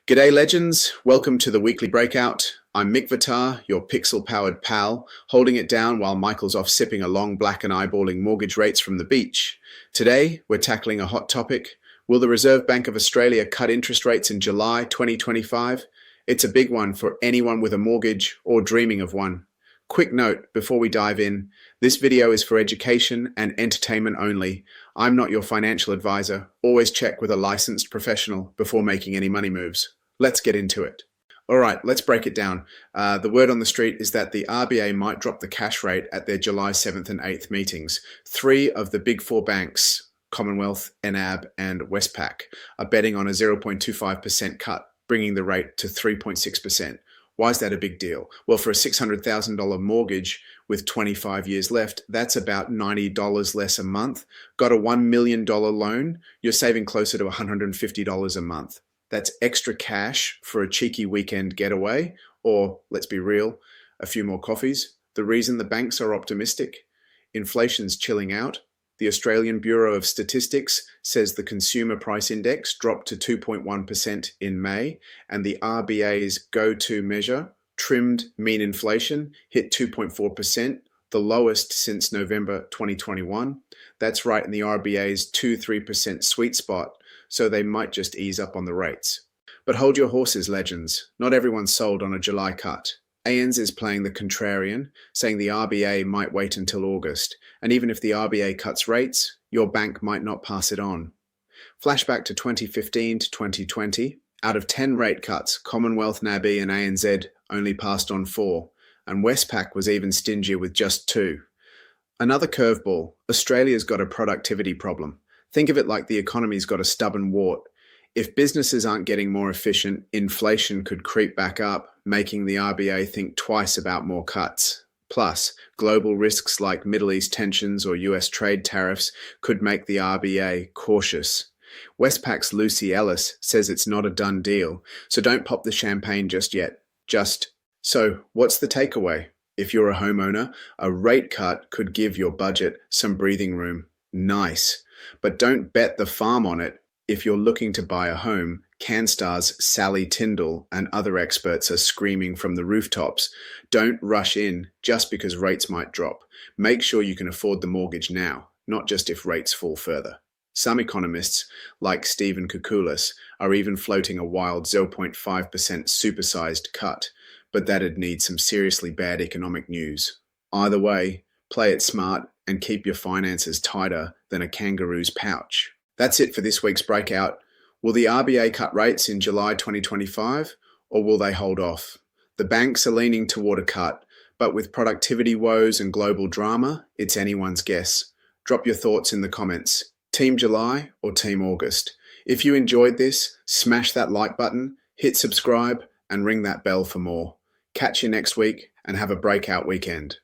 G'day legends, welcome to the weekly breakout. I'm MICKVATAR, your pixel-powered pal, holding it down while Michael's off sipping a long black and eyeballing mortgage rates from the beach. Today, we're tackling a hot topic. Will the Reserve Bank of Australia cut interest rates in July 2025? It's a big one for anyone with a mortgage or dreaming of one. Quick note before we dive in, this video is for education and entertainment only. I'm not your financial advisor. Always check with a licensed professional before making any money moves. Let's get into it. All right, let's break it down. The word on the street is that the RBA might drop the cash rate at their July 7th and 8th meetings. Three of the big four banks, Commonwealth, NAB, and Westpac, are betting on a 0.25% cut, bringing the rate to 3.6%. Why is that a big deal? Well, for a $600,000 mortgage with 25 years left, that's about $90 less a month. Got a $1 million loan, you're saving closer to $150 a month. That's extra cash for a cheeky weekend getaway, or, let's be real, a few more coffees. The reason the banks are optimistic? Inflation's chilling out. The Australian Bureau of Statistics says the Consumer Price Index dropped to 2.1% in May, and the RBA's go-to measure, trimmed mean inflation, hit 2.4%, the lowest since November 2021. That's right in the RBA's 2-3% sweet spot, so they might just ease up on the rates. But hold your horses, legends. Not everyone's sold on a July cut. ANZ is playing the contrarian, saying the RBA might wait until August, and even if the RBA cuts rates, your bank might not pass it on. Flashback to 2015 to 2020, out of 10 rate cuts, Commonwealth, NAB and ANZ only passed on 4, and Westpac was even stingier with just 2. Another curveball, Australia's got a productivity problem. Think of it like the economy's got a stubborn wart. If businesses aren't getting more efficient, inflation could creep back up, making the RBA think twice about more cuts. Plus, global risks like Middle East tensions or US trade tariffs could make the RBA cautious. Westpac's Lucy Ellis says it's not a done deal, so don't pop the champagne just yet. So, what's the takeaway? If you're a homeowner, a rate cut could give your budget some breathing room. Nice. But don't bet the farm on it. If you're looking to buy a home, CanStar's Sally Tyndall and other experts are screaming from the rooftops. Don't rush in just because rates might drop. Make sure you can afford the mortgage now, not just if rates fall further. Some economists, like Stephen Koukoulas, are even floating a wild 0.5% supersized cut, but that'd need some seriously bad economic news. Either way, play it smart and keep your finances tighter than a kangaroo's pouch. That's it for this week's breakout. Will the RBA cut rates in July 2025, or will they hold off? The banks are leaning toward a cut, but with productivity woes and global drama, it's anyone's guess. Drop your thoughts in the comments. Team July or Team August? If you enjoyed this, smash that like button, hit subscribe, and ring that bell for more. Catch you next week and have a breakout weekend.